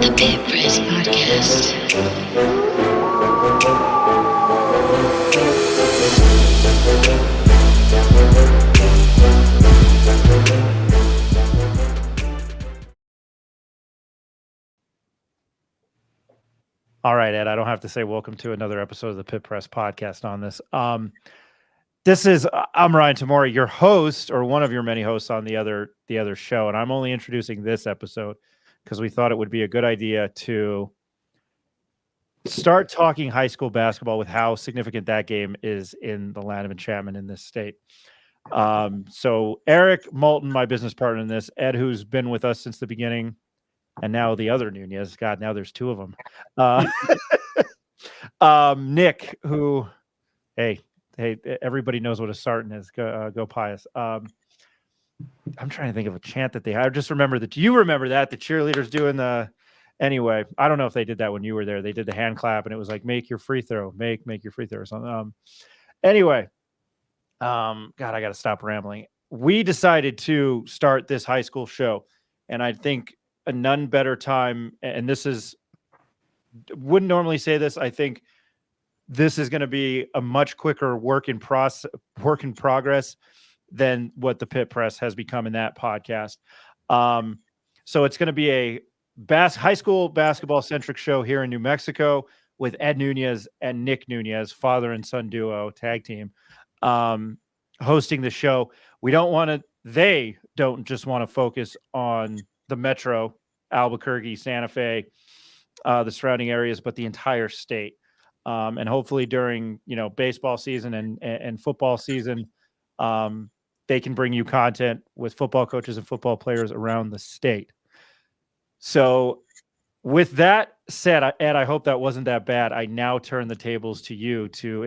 The Pit Press Podcast. All right, Ed, I don't have to say welcome to another episode of the Pit Press Podcast on this. I'm Ryan Tamori, your host, or one of your many hosts on the other show, and I'm only introducing this episode because we thought it would be a good idea to start talking high school basketball with how significant that game is in the land of enchantment in this state. So Eric Moulton, my business partner in this, Ed, who's been with us since the beginning, and now the other Nunez. God, now there's two of them. Nick, who, hey, everybody knows what a sartan is. Go Pius. I'm trying to think of a chant that they had. I just remember that. Do you remember that? The cheerleaders doing the. Anyway, I don't know if they did that when you were there. They did the hand clap, and it was like, make your free throw. Make your free throw or something. Anyway, God, I got to stop rambling. We decided to start this high school show, and I think a none better time, and this is, wouldn't normally say this. I think this is going to be a much quicker work in progress than what the Pit Press has become in that podcast. So it's going to be a high school basketball centric show here in New Mexico with Ed Nunez and Nick Nunez, father and son duo tag team, hosting the show. They don't just want to focus on the Metro, Albuquerque, Santa Fe, the surrounding areas, but the entire state. And hopefully during, baseball season and football season, they can bring you content with football coaches and football players around the state. So with that said, Ed, I hope that wasn't that bad. I now turn the tables to you to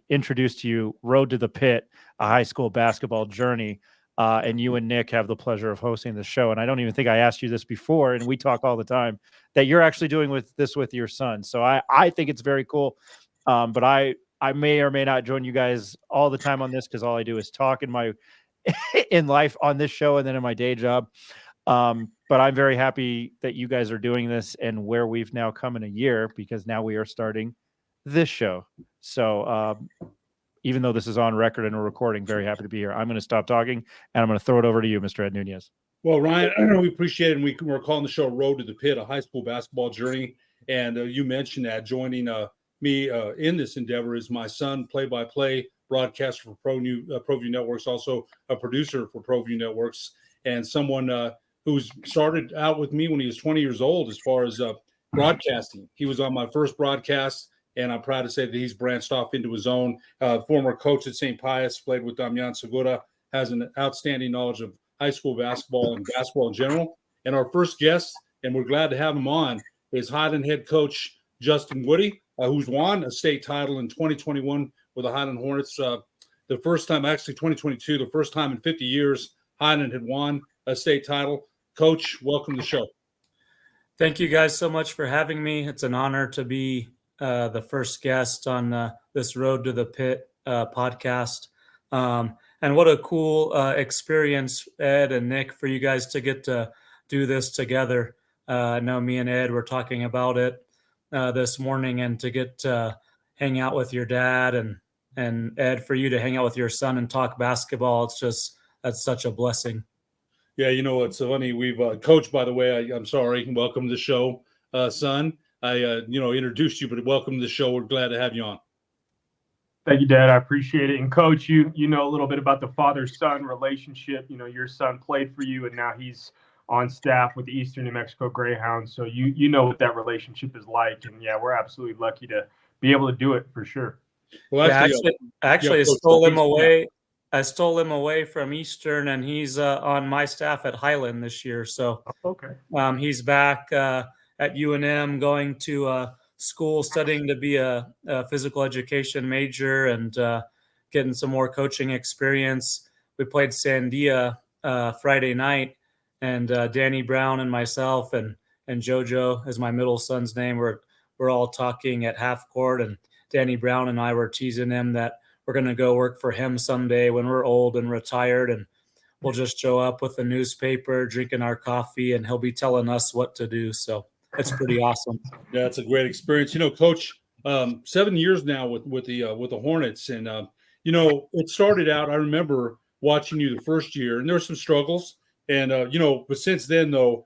introduce to you Road to the Pit, a high school basketball journey. And you and Nick have the pleasure of hosting the show. And I don't even think I asked you this before, and we talk all the time, that you're actually doing this with your son. So I think it's very cool. But I may or may not join you guys all the time on this because all I do is talk in life on this show and then in my day job. But I'm very happy that you guys are doing this and where we've now come in a year, because now we are starting this show. So even though this is on record and we're recording, very happy to be here. I'm going to stop talking, and I'm going to throw it over to you, Mr. Ed Nunez. Well, Ryan, we appreciate it, and we're calling the show Road to the Pit, a high school basketball journey. And you mentioned that joining me in this endeavor is my son, play-by-play broadcaster for ProView Networks, also a producer for ProView Networks, and someone who's started out with me when he was 20 years old as far as broadcasting. He was on my first broadcast, and I'm proud to say that he's branched off into his own. Former coach at St. Pius, played with Damian Segura, has an outstanding knowledge of high school basketball and basketball in general. And our first guest, and we're glad to have him on, is Highland head coach Justin Woody, who's won a state title in 2021 with the Highland Hornets. The first time, actually 2022, the first time in 50 years Highland had won a state title. Coach, welcome to the show. Thank you guys so much for having me. It's an honor to be the first guest on this Road to the Pit podcast. And what a cool experience, Ed and Nick, for you guys to get to do this together. I know me and Ed were talking about it this morning, and to get to hang out with your dad and Ed, for you to hang out with your son and talk basketball. That's such a blessing. Yeah, it's funny. We've Coach, by the way, I'm sorry. Welcome to the show, son. I introduced you, but welcome to the show. We're glad to have you on. Thank you, Dad. I appreciate it. And Coach, you know a little bit about the father-son relationship. Your son played for you, and now he's on staff with the Eastern New Mexico Greyhounds. So you know what that relationship is like. And yeah, we're absolutely lucky to be able to do it for sure. Well, I stole him away. I stole him away from Eastern, and he's on my staff at Highland this year. So okay, he's back at UNM, going to school, studying to be a physical education major, and getting some more coaching experience. We played Sandia Friday night, and Danny Brown and myself and JoJo, is my middle son's name, we're all talking at half court, and Danny Brown and I were teasing him that we're going to go work for him someday when we're old and retired, and we'll just show up with a newspaper, drinking our coffee, and he'll be telling us what to do. So it's pretty awesome. Yeah, it's a great experience. Coach, 7 years now with the Hornets, and it started out. I remember watching you the first year, and there were some struggles, and but since then though,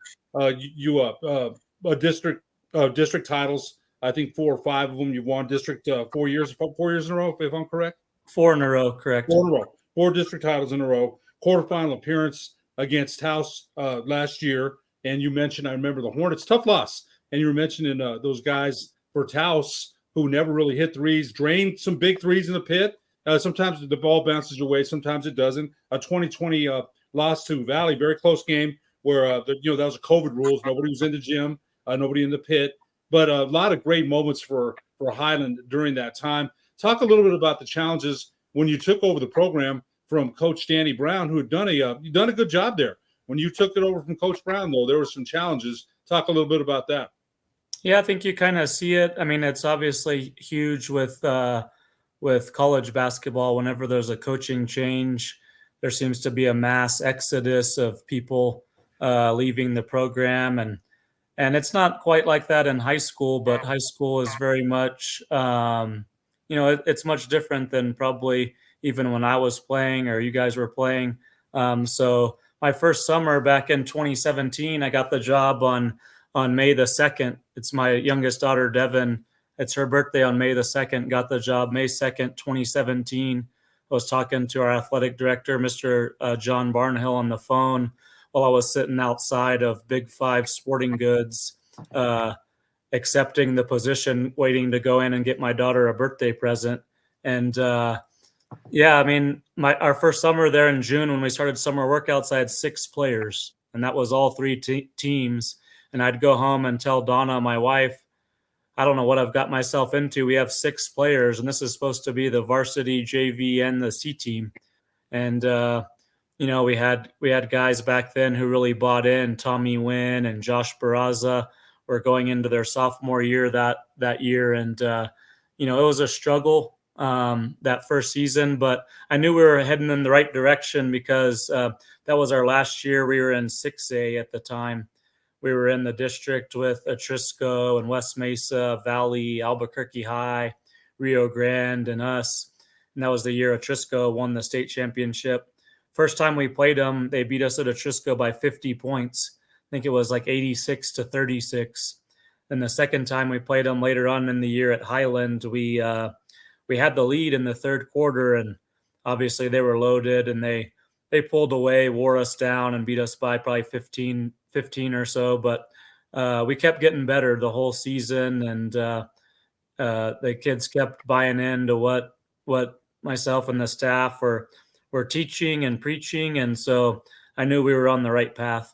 district titles. I think 4 or 5 of them you've won district 4 years in a row, if I'm correct. 4 in a row, correct? 4 in a row, 4 district titles in a row. Quarterfinal appearance against House last year, and you mentioned, I remember the Hornets, tough loss. And you were mentioning those guys for Taos who never really hit threes, drained some big threes in the pit. Sometimes the ball bounces your way, sometimes it doesn't. A 2020 loss to Valley, very close game where that was a COVID rules. Nobody was in the gym, nobody in the pit. But a lot of great moments for Highland during that time. Talk a little bit about the challenges when you took over the program from Coach Danny Brown, who had done a good job there. When you took it over from Coach Brown, though, there were some challenges. Talk a little bit about that. Yeah, I think you kind of see it. I mean, it's obviously huge with college basketball. Whenever there's a coaching change, there seems to be a mass exodus of people leaving the program, and it's not quite like that in high school. But high school is very much, it's much different than probably even when I was playing or you guys were playing. So my first summer back in 2017, I got the job on May the 2nd. It's my youngest daughter, Devin. It's her birthday on May the 2nd. Got the job May 2nd, 2017. I was talking to our athletic director, Mr. John Barnhill, on the phone while I was sitting outside of Big 5 Sporting Goods, accepting the position, waiting to go in and get my daughter a birthday present. And our first summer there in June when we started summer workouts, I had 6 players, and that was all 3 teams. And I'd go home and tell Donna, my wife, I don't know what I've got myself into. We have 6 players, and this is supposed to be the varsity, JV, and the C team. And we had guys back then who really bought in. Tommy Wynn and Josh Barraza were going into their sophomore year that year, and it was a struggle that first season. But I knew we were heading in the right direction because that was our last year. We were in 6A at the time. We were in the district with Atrisco and West Mesa, Valley, Albuquerque High, Rio Grande, and us. And that was the year Atrisco won the state championship. First time we played them, they beat us at Atrisco by 50 points. I think it was like 86-36. And the second time we played them later on in the year at Highland, we had the lead in the third quarter, and obviously they were loaded, and they pulled away, wore us down, and beat us by probably 15 or so. But we kept getting better the whole season, and the kids kept buying into what myself and the staff were teaching and preaching, and so I knew we were on the right path.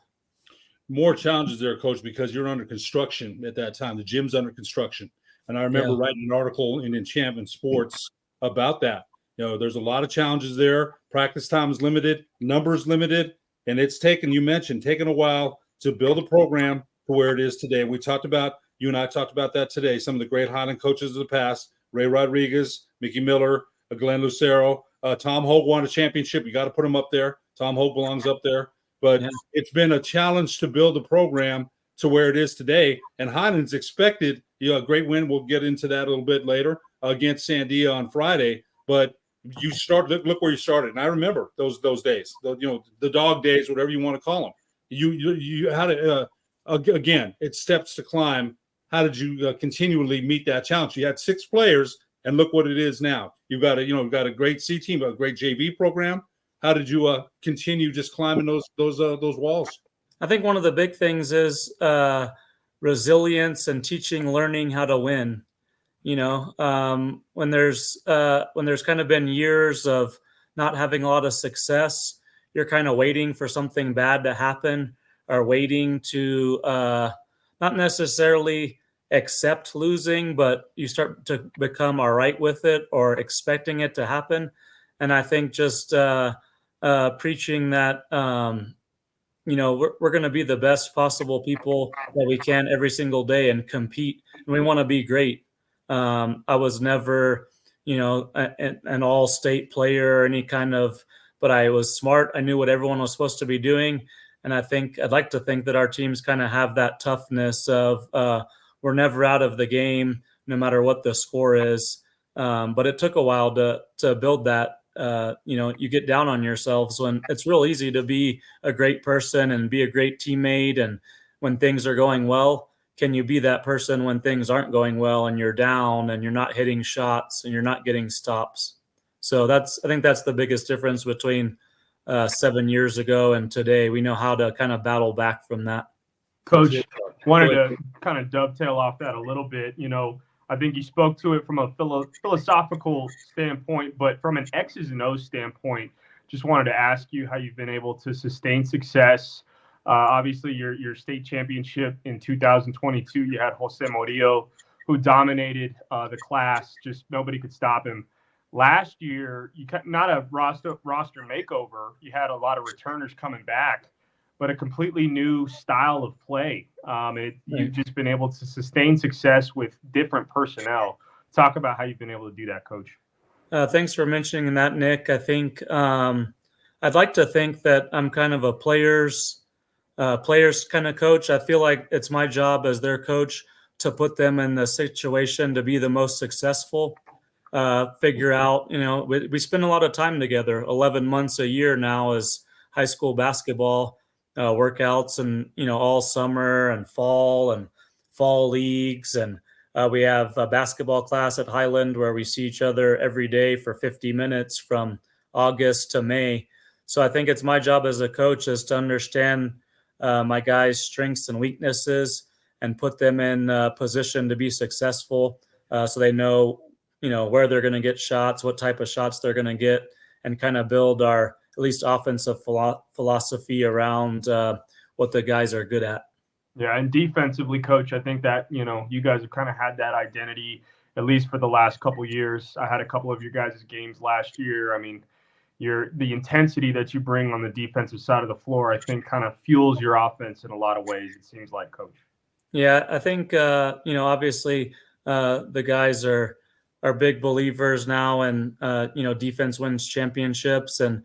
More challenges there, Coach, because you're under construction at that time. The gym's under construction. And I remember writing an article in Enchantment Sports about that. There's a lot of challenges there. Practice time is limited, numbers limited, and it's taken a while to build a program to where it is today. You and I talked about that today. Some of the great Highland coaches of the past, Ray Rodriguez, Mickey Miller, Glenn Lucero, Tom Hogue won a championship. You got to put him up there. Tom Hogue belongs up there. But It's been a challenge to build a program to where it is today. And Highland's expected a great win. We'll get into that a little bit later against Sandia on Friday. But you look where you started. And I remember those days, the dog days, whatever you want to call them. You had again, it's steps to climb. How did you continually meet that challenge? You had 6 players, and look what it is now. You've got a great C team, a great JV program. How did you continue just climbing those walls? I think one of the big things is resilience and learning how to win. When there's kind of been years of not having a lot of success, you're kind of waiting for something bad to happen, or waiting to not necessarily accept losing, but you start to become all right with it or expecting it to happen. And I think just preaching that, we're going to be the best possible people that we can every single day and compete. And we want to be great. I was never, an all-state player or any kind of, but I was smart. I knew what everyone was supposed to be doing. And I'd like to think that our teams kind of have that toughness of we're never out of the game, no matter what the score is. But it took a while to build that. You get down on yourselves when it's real easy to be a great person and be a great teammate. And when things are going well, can you be that person when things aren't going well and you're down and you're not hitting shots and you're not getting stops? So I think that's the biggest difference between 7 years ago and today. We know how to kind of battle back from that. Coach, wanted to kind of dovetail off that a little bit. I think you spoke to it from a philosophical standpoint, but from an X's and O's standpoint, just wanted to ask you how you've been able to sustain success. Obviously, your state championship in 2022, you had Jose Murillo, who dominated the class. Just nobody could stop him. Last year, you not a roster makeover. You had a lot of returners coming back, but a completely new style of play. You've just been able to sustain success with different personnel. Talk about how you've been able to do that, Coach. Thanks for mentioning that, Nick. I think I'd like to think that I'm kind of a players kind of coach. I feel like it's my job as their coach to put them in the situation to be the most successful. Figure out, we spend a lot of time together, 11 months a year now as high school basketball workouts, and all summer and fall leagues, and we have a basketball class at Highland where we see each other every day for 50 minutes from August to May. So I think it's my job as a coach is to understand my guys' strengths and weaknesses and put them in a position to be successful, so they know where they're going to get shots, what type of shots they're going to get, and kind of build our at least offensive philosophy around what the guys are good at. Yeah, and defensively, Coach, I think that, you guys have kind of had that identity, at least for the last couple of years. I had a couple of your guys' games last year. I mean, the intensity that you bring on the defensive side of the floor, I think kind of fuels your offense in a lot of ways, it seems like, Coach. Yeah, I think, obviously the guys are big believers now, and defense wins championships, and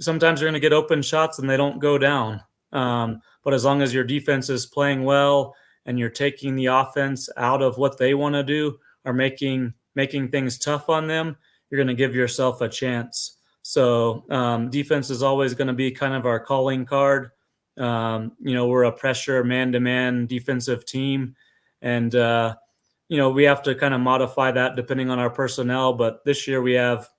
sometimes you're going to get open shots and they don't go down, but as long as your defense is playing well and you're taking the offense out of what they want to do or making things tough on them, you're going to give yourself a chance. So defense is always going to be kind of our calling card. We're a pressure man-to-man defensive team, and we have to kind of modify that depending on our personnel. But this year we have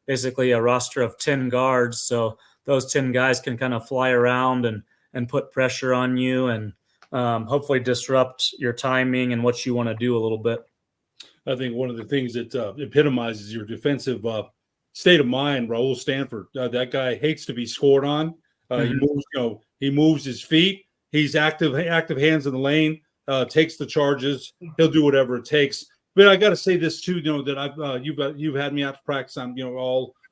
basically a roster of 10 guards. So those 10 guys can kind of fly around and put pressure on you and hopefully disrupt your timing and what you want to do a little bit. I think one of the things that epitomizes your defensive state of mind, Raul Stanford, that guy hates to be scored on. He moves his feet. He's active hands in the lane. Takes the charges. He'll do whatever it takes. But I got to say this too, that you've had me out to practice. I'm,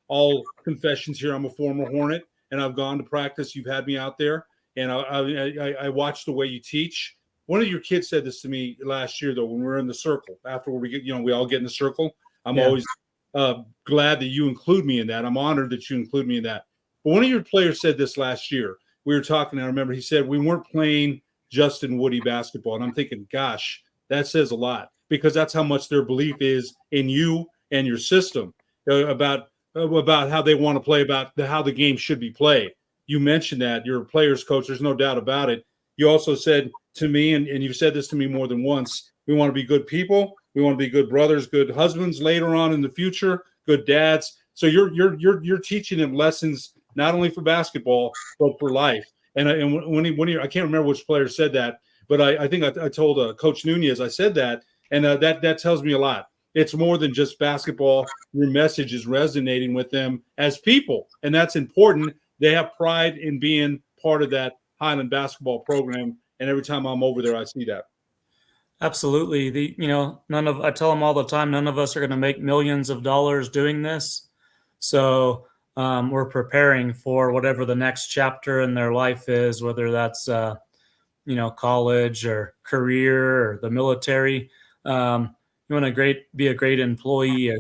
all confessions here. I'm a former Hornet, and I've gone to practice. You've had me out there, and I watched the way you teach. One of your kids said this to me last year, though, when we were in the circle. After we all get in the circle. I'm always glad that you include me in that. I'm honored that you include me in that. But one of your players said this last year. We were talking. I remember he said we weren't playing Justin Woody basketball. And I'm thinking, gosh, that says a lot, because that's how much their belief is in you and your system, about how they want to play, about how the game should be played. You mentioned that you're a player's coach. There's no doubt about it. You also said to me, and you've said this to me more than once, we want to be good people. We want to be good brothers, good husbands later on in the future, good dads. So you're teaching them lessons, not only for basketball, but for life. And when I can't remember which player said that, but I think I told Coach Nunez I said that, and that tells me a lot. It's more than just basketball. Your message is resonating with them as people, and that's important. They have pride in being part of that Highland basketball program, and every time I'm over there, I see that. Absolutely. I tell them all the time, none of us are going to make millions of dollars doing this. So we're preparing for whatever the next chapter in their life is, whether that's, college or career or the military. You want to be a great employee,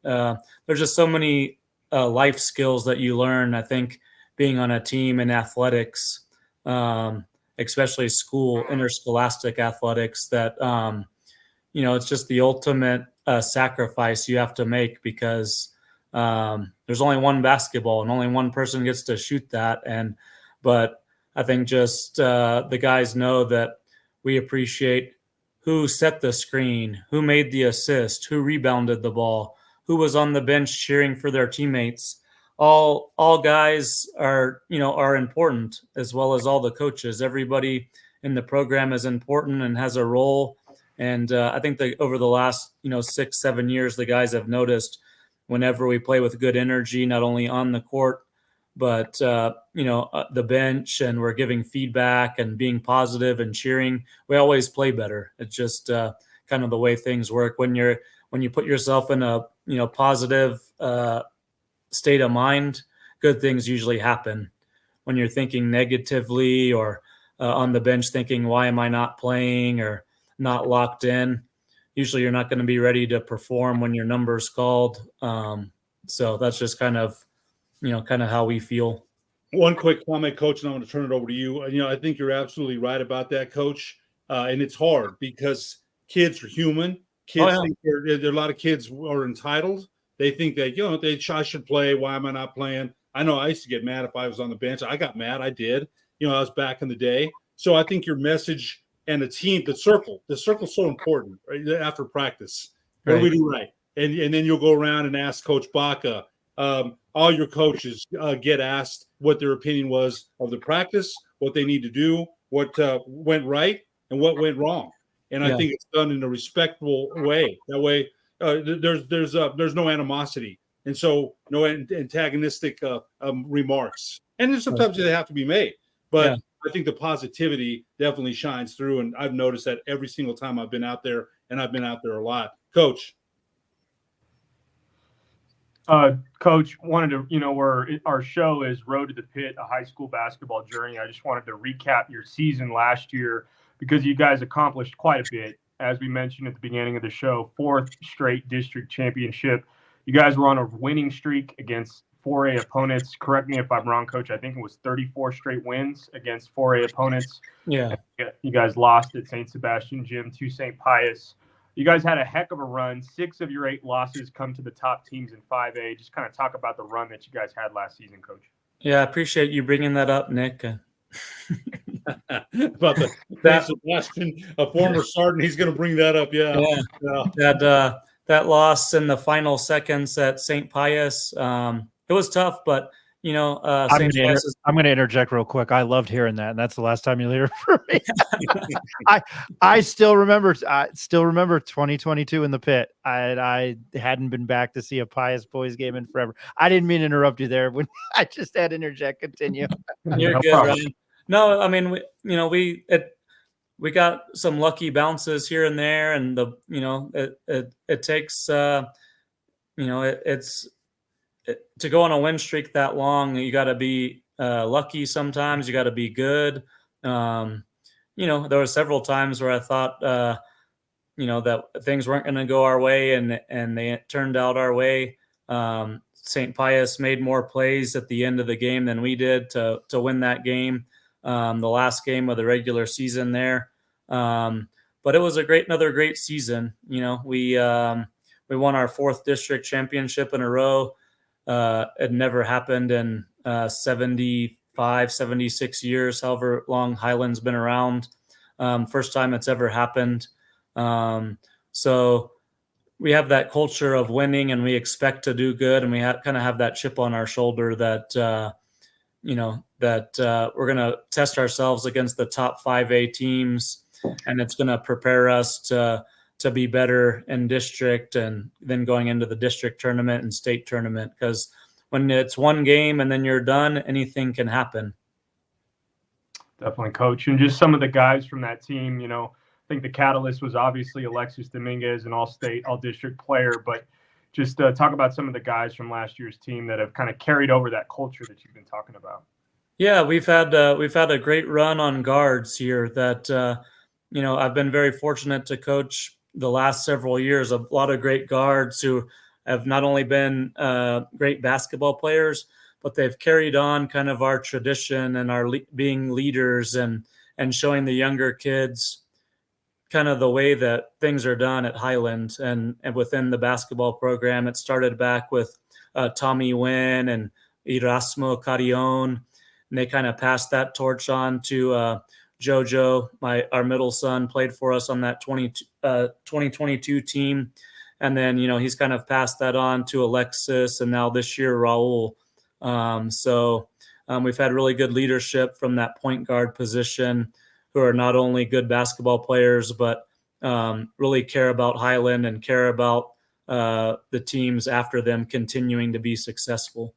there's just so many life skills that you learn. I think being on a team in athletics, especially school interscholastic athletics, that it's just the ultimate sacrifice you have to make, because there's only one basketball and only one person gets to shoot that. But I think just the guys know that we appreciate who set the screen, who made the assist, who rebounded the ball, who was on the bench cheering for their teammates. All guys are important, as well as all the coaches. Everybody in the program is important and has a role. And I think that over the last 6-7 years, the guys have noticed whenever we play with good energy, not only on the court, but the bench, and we're giving feedback and being positive and cheering, we always play better. It's just kind of the way things work. When you put yourself in a positive state of mind, good things usually happen. When you're thinking negatively, or on the bench thinking, why am I not playing, or not locked in, usually you're not going to be ready to perform when your number's called. So that's just kind of how we feel. One quick comment, Coach, and I'm going to turn it over to you. I think you're absolutely right about that, Coach. And it's hard because kids are human. Kids think there are a lot of kids who are entitled. They think that, I should play. Why am I not playing? I know I used to get mad if I was on the bench. I got mad. I did. I was back in the day. So I think your message and the team, the circle's so important, right? After practice. What do we do right? And then you'll go around and ask Coach Baca. All your coaches get asked what their opinion was of the practice, what they need to do, what went right, and what went wrong. And I think it's done in a respectful way. That way, there's no animosity, and so no antagonistic remarks. And then sometimes they have to be made, but I think the positivity definitely shines through. And I've noticed that every single time I've been out there, and I've been out there a lot. Coach. Coach, wanted to, where our show is Road to the Pit, a high school basketball journey. I just wanted to recap your season last year, because you guys accomplished quite a bit. As we mentioned at the beginning of the show, 4th straight district championship. You guys were on a winning streak against 4A opponents. Correct me if I'm wrong, Coach. I think it was 34 straight wins against 4A opponents. Yeah. You guys lost at St. Sebastian Gym to St. Pius. You guys had a heck of a run. 6 of your 8 losses come to the top teams in 5A. Just kind of talk about the run that you guys had last season, Coach. Yeah, I appreciate you bringing that up, Nick. About Sebastian, a former sergeant, he's going to bring that up. Yeah. That loss in the final seconds at St. Pius, it was tough, but I'm going to interject real quick. I loved hearing that, and that's the last time you'll hear it from me. I still remember 2022 in the pit. I hadn't been back to see a Pius boys game in forever. I didn't mean to interrupt you there. When I just had to interject. Continue. You're good, Ryan. No, I mean, we got some lucky bounces here and there, and it takes to go on a win streak that long, you got to be lucky sometimes. You got to be good. There were several times where I thought, that things weren't going to go our way, and they turned out our way. St. Pius made more plays at the end of the game than we did to win that game, the last game of the regular season there. But it was another great season. We won our 4th district championship in a row. It never happened in 75, 76 years, however long Highland's been around. First time it's ever happened. So we have that culture of winning, and we expect to do good, and we kind of have that chip on our shoulder that we're going to test ourselves against the top 5A teams, and it's going to prepare us to be better in district, and then going into the district tournament and state tournament, because when it's one game and then you're done, anything can happen. Definitely, Coach. And just some of the guys from that team, I think the catalyst was obviously Alexis Dominguez, an all-state, all-district player, but just talk about some of the guys from last year's team that have kind of carried over that culture that you've been talking about. Yeah, we've had a great run on guards here that, I've been very fortunate to coach the last several years. A lot of great guards who have not only been great basketball players, but they've carried on kind of our tradition and our being leaders and showing the younger kids kind of the way that things are done at Highland and within the basketball program. It started back with Tommy Wynn and Erasmo Carrion, and they kind of passed that torch on to JoJo. Our middle son played for us on that 2022 team. And then, he's kind of passed that on to Alexis and now this year, Raul. So we've had really good leadership from that point guard position, who are not only good basketball players, but really care about Highland and care about the teams after them continuing to be successful.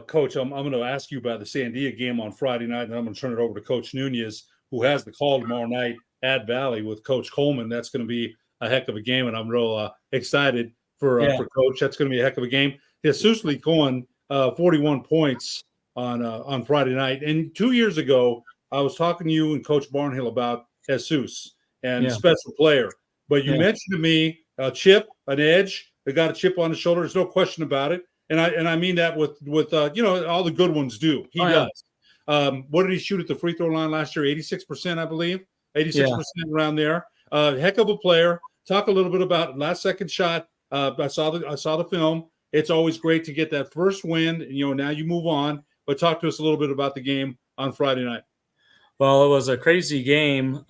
Coach, I'm going to ask you about the Sandia game on Friday night, and I'm going to turn it over to Coach Nunez, who has the call tomorrow night at Valley with Coach Coleman. That's going to be a heck of a game, and I'm real excited for Coach. That's going to be a heck of a game. Jesus Licon, 41 points on Friday night. And 2 years ago, I was talking to you and Coach Barnhill about Jesus and special player. But you mentioned to me a chip, an edge. They got a chip on his shoulder. There's no question about it. And I mean that with all the good ones do. He does. What did he shoot at the free throw line last year? 86%, I believe. 86% around there. Heck of a player. Talk a little bit about last second shot. I saw the film. It's always great to get that first win. Now you move on. But talk to us a little bit about the game on Friday night. Well, it was a crazy game,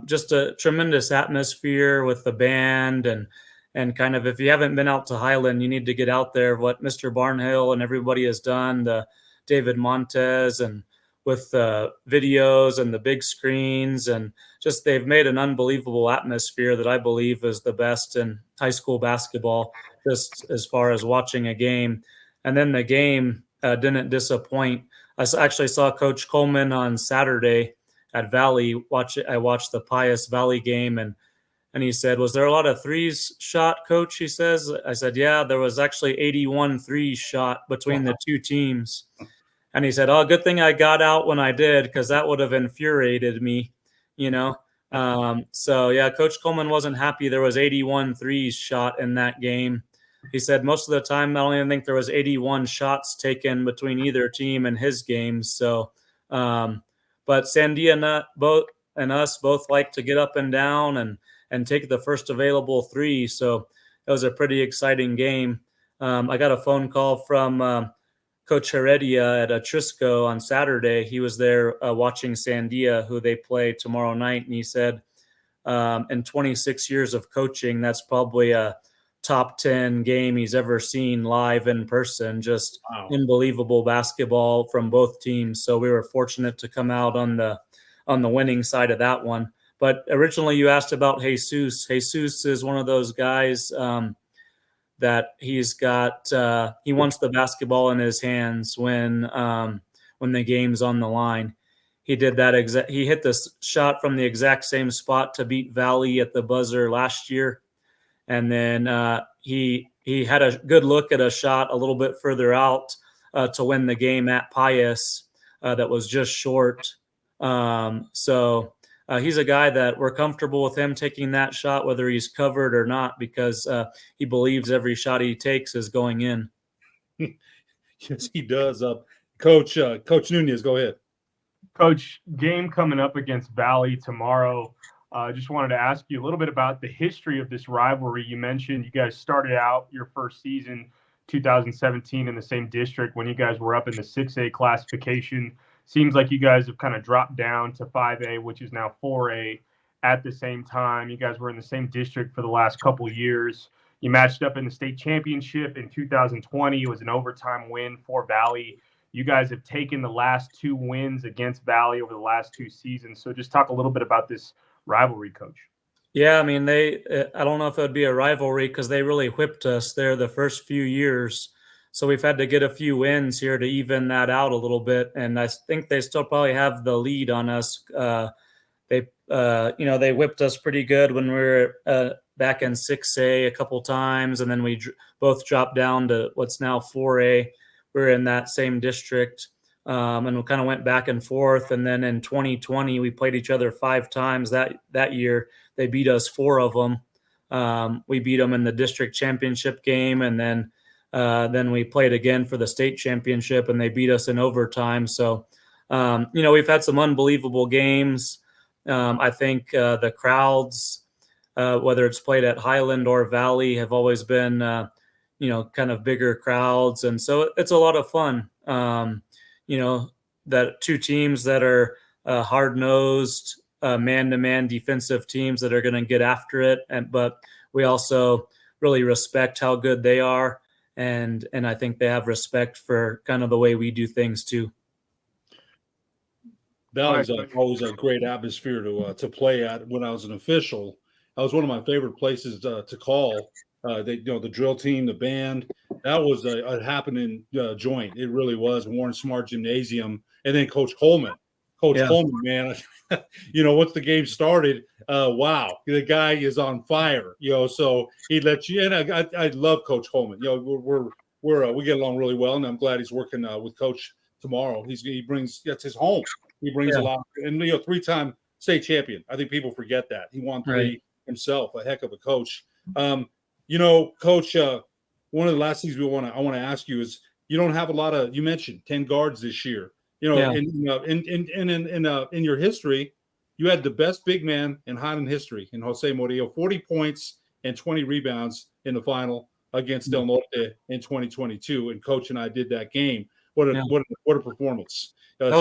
just a tremendous atmosphere with the band and kind of, if you haven't been out to Highland, you need to get out there. What Mr. Barnhill and everybody has done, the David Montez, and with the videos and the big screens, and just they've made an unbelievable atmosphere that I believe is the best in high school basketball, just as far as watching a game. And then the game didn't disappoint. I actually saw Coach Coleman on Saturday at Valley. I watched the Pius Valley game, and he said, "Was there a lot of threes shot, Coach?" He says. I said, "Yeah, there was actually 81 threes shot between the two teams." And he said, "Oh, good thing I got out when I did, because that would have infuriated me, So yeah, Coach Coleman wasn't happy there was 81 threes shot in that game. He said most of the time, I don't even think there was 81 shots taken between either team in his games. So, but Sandia and us both like to get up and down and take the first available three. So it was a pretty exciting game. I got a phone call from Coach Heredia at Atrisco on Saturday. He was there watching Sandia, who they play tomorrow night. And he said, in 26 years of coaching, that's probably a top 10 game he's ever seen live in person. Just unbelievable basketball from both teams. So we were fortunate to come out on the winning side of that one. But originally you asked about Jesus. Jesus is one of those guys that he's got. He wants the basketball in his hands when the game's on the line. He did that. He hit the shot from the exact same spot to beat Valley at the buzzer last year. And then he had a good look at a shot a little bit further out to win the game at Pius that was just short. So he's a guy that we're comfortable with him taking that shot, whether he's covered or not, because he believes every shot he takes is going in. Yes, he does. Coach Nunez, go ahead. Coach, game coming up against Valley tomorrow. Just wanted to ask you a little bit about the history of this rivalry. You mentioned you guys started out your first season, 2017, in the same district when you guys were up in the 6A classification. Seems like you guys have kind of dropped down to 5A, which is now 4A at the same time. You guys were in the same district for the last couple of years. You matched up in the state championship in 2020. It was an overtime win for Valley. You guys have taken the last 2 wins against Valley over the last 2 seasons. So just talk a little bit about this rivalry, Coach. Yeah, I mean, I don't know if it would be a rivalry because they really whipped us there the first few years. So we've had to get a few wins here to even that out a little bit. And I think they still probably have the lead on us. They whipped us pretty good when we were back in 6A a couple times. And then we both dropped down to what's now 4A. We're in that same district. And we kind of went back and forth. And then in 2020, we played each other 5 times that year. They beat us 4 of them. We beat them in the district championship game. And then then we played again for the state championship, and they beat us in overtime. So, we've had some unbelievable games. I think the crowds, whether it's played at Highland or Valley, have always been, kind of bigger crowds. And so it's a lot of fun. That two teams that are hard-nosed, man-to-man defensive teams that are going to get after it. But we also really respect how good they are. And I think they have respect for kind of the way we do things too. Valley's always a great atmosphere to play at. When I was an official, that was one of my favorite places to call. The drill team, the band, that was a happening joint. It really was. Warren Smart Gymnasium, and then Coach Coleman. Coleman, man, once the game started, wow, the guy is on fire. So he'd let you. And I love Coach Coleman. We get along really well, and I'm glad he's working with Coach tomorrow. That's his home. He brings a lot, and 3-time state champion. I think people forget that he won 3 himself. A heck of a coach. Coach. One of the last things I want to ask you is, you don't have a lot of. You mentioned 10 guards this year. In your history, you had the best big man in Highland history in Jose Murillo, 40 points and 20 rebounds in the final against Del Norte in 2022. And Coach and I did that game. What a performance! That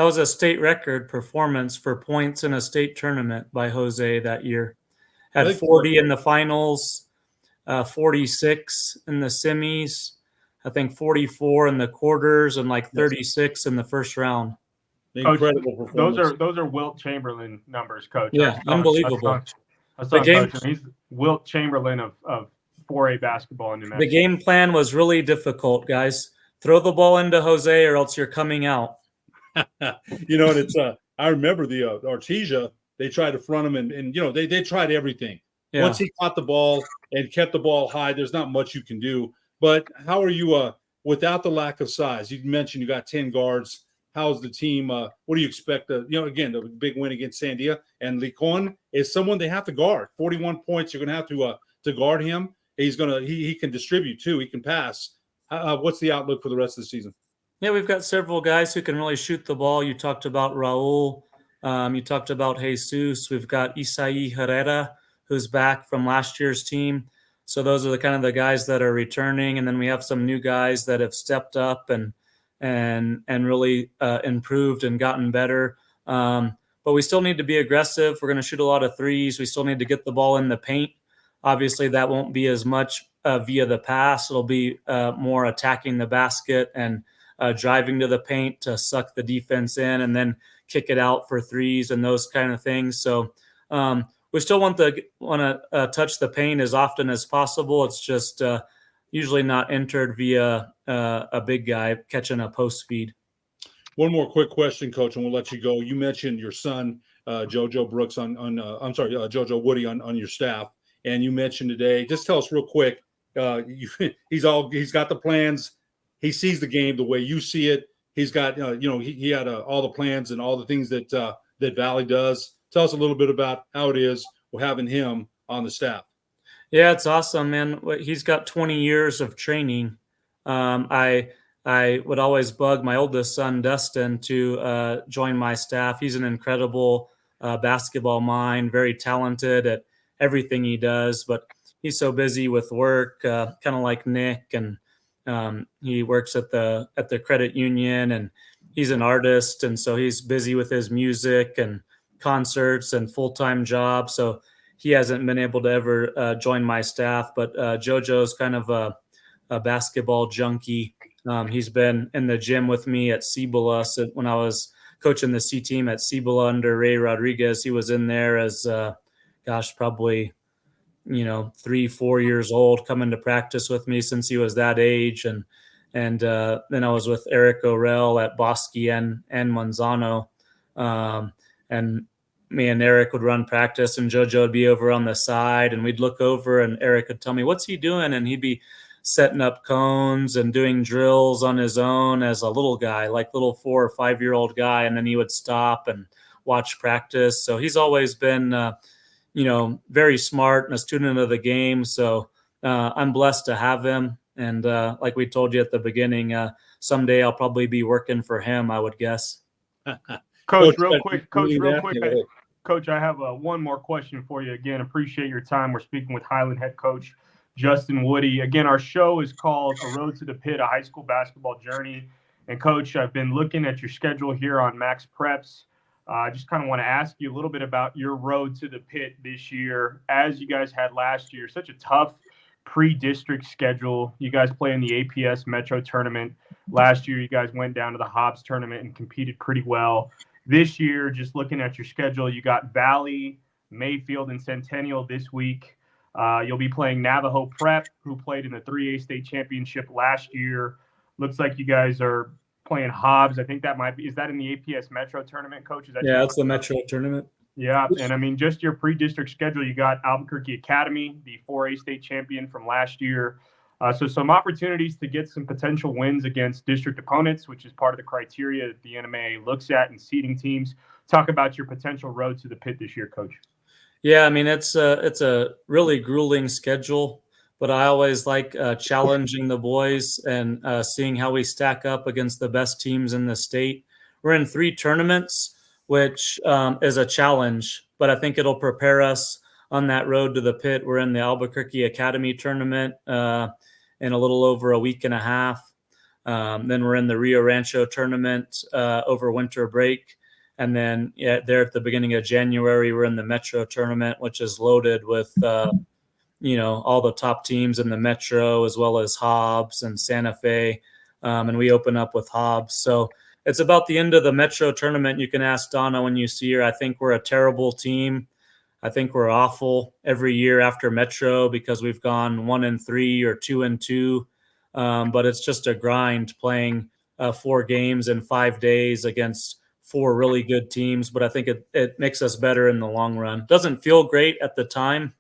was a state record performance for points in a state tournament by Jose that year. Had 40 in the finals, 46 in the semis, I think 44 in the quarters, and like 36 in the first round. Incredible performance. Those are Wilt Chamberlain numbers, Coach. Yeah, unbelievable. He's Wilt Chamberlain of 4A basketball in New Mexico. The game plan was really difficult, guys. Throw the ball into Jose, or else you're coming out. And it's I remember the Artesia. They tried to front him, and they tried everything. Yeah. Once he caught the ball and kept the ball high, there's not much you can do. But how are you without the lack of size? You mentioned you got 10 guards. How's the team? What do you expect? Again, the big win against Sandia, and Licon is someone they have to guard. 41 points. You're going to have to guard him. He can distribute too. He can pass. What's the outlook for the rest of the season? Yeah, we've got several guys who can really shoot the ball. You talked about Raul. You talked about Jesus. We've got Isai Herrera, who's back from last year's team. So those are the guys that are returning. And then we have some new guys that have stepped up and really improved and gotten better. But we still need to be aggressive. We're going to shoot a lot of threes. We still need to get the ball in the paint. Obviously, that won't be as much via the pass. It'll be more attacking the basket and driving to the paint to suck the defense in and then kick it out for threes and those kind of things. So we still want to touch the paint as often as possible. It's just usually not entered via a big guy catching a post feed. One more quick question, Coach, and we'll let you go. You mentioned your son, JoJo Brooks JoJo Woody on your staff, and you mentioned today. Just tell us real quick. He's got the plans. He sees the game the way you see it. He's got he had all the plans and all the things that Valley does. Tell us a little bit about how it is having him on the staff. Yeah, it's awesome, man. He's got 20 years of training. I would always bug my oldest son, Dustin, to join my staff. He's an incredible basketball mind, very talented at everything he does, but he's so busy with work, kind of like Nick, and he works at the credit union, and he's an artist, and so he's busy with his music and concerts and full-time job. So he hasn't been able to ever join my staff, but JoJo's kind of a basketball junkie. He's been in the gym with me at Cibola. So when I was coaching the C team at Cibola under Ray Rodriguez, he was in there as, probably, 3-4 years old, coming to practice with me since he was that age. And then I was with Eric Orell at Bosque and Manzano. And me and Eric would run practice, and JoJo would be over on the side, and we'd look over, and Eric would tell me, "What's he doing?" And he'd be setting up cones and doing drills on his own as a little guy, like little 4 or 5-year-old guy. And then he would stop and watch practice. So he's always been, very smart and a student of the game. So I'm blessed to have him. And like we told you at the beginning, someday I'll probably be working for him, I would guess. Coach, real quick, Yeah. Coach, I have one more question for you. Again, appreciate your time. We're speaking with Highland head coach Justin Woody. Again, our show is called A Road to the Pit, a high school basketball journey. And Coach, I've been looking at your schedule here on Max Preps. I just kind of want to ask you a little bit about your road to the pit this year, as you guys had last year. Such a tough pre-district schedule. You guys play in the APS Metro tournament. Last year, you guys went down to the Hobbs tournament and competed pretty well. This year, just looking at your schedule, you got Valley, Mayfield, and Centennial this week. You'll be playing Navajo Prep, who played in the 3A state championship last year. Looks like you guys are playing Hobbs. I think that might be, is that in the APS Metro tournament, Coach? Is that Yeah, it's the Metro tournament. Yeah, and I mean, just your pre-district schedule, you got Albuquerque Academy, the 4A state champion from last year. So some opportunities to get some potential wins against district opponents, which is part of the criteria that the NMAA looks at in seeding teams. Talk about your potential road to the pit this year, Coach. Yeah, I mean, it's a really grueling schedule, but I always like challenging the boys and seeing how we stack up against the best teams in the state. We're in 3 tournaments, which is a challenge, but I think it'll prepare us on that road to the pit. We're in the Albuquerque Academy tournament in a little over a week and a half. Then we're in the Rio Rancho tournament over winter break. And then there at the beginning of January, we're in the Metro tournament, which is loaded with, all the top teams in the Metro, as well as Hobbs and Santa Fe. And we open up with Hobbs. So it's about the end of the Metro tournament. You can ask Donna when you see her. I think we're a terrible team. I think we're awful every year after Metro because we've gone 1-3 or 2-2. But it's just a grind playing 4 games in 5 days against 4 really good teams. But I think it makes us better in the long run. Doesn't feel great at the time,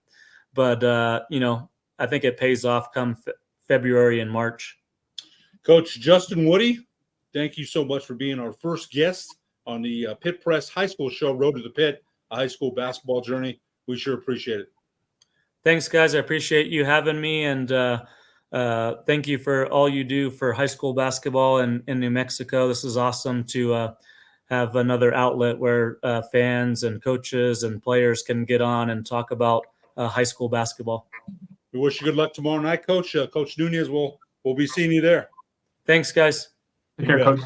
but I think it pays off come February and March. Coach Justin Woody, thank you so much for being our first guest on the Pit Press High School Show, Road to the Pit, a high school basketball journey. We sure appreciate it. Thanks, guys. I appreciate you having me, and thank you for all you do for high school basketball in New Mexico. This is awesome to have another outlet where fans and coaches and players can get on and talk about high school basketball. We wish you good luck tomorrow night, Coach. Coach Nunez will be seeing you there. Thanks, guys. Take care, Coach.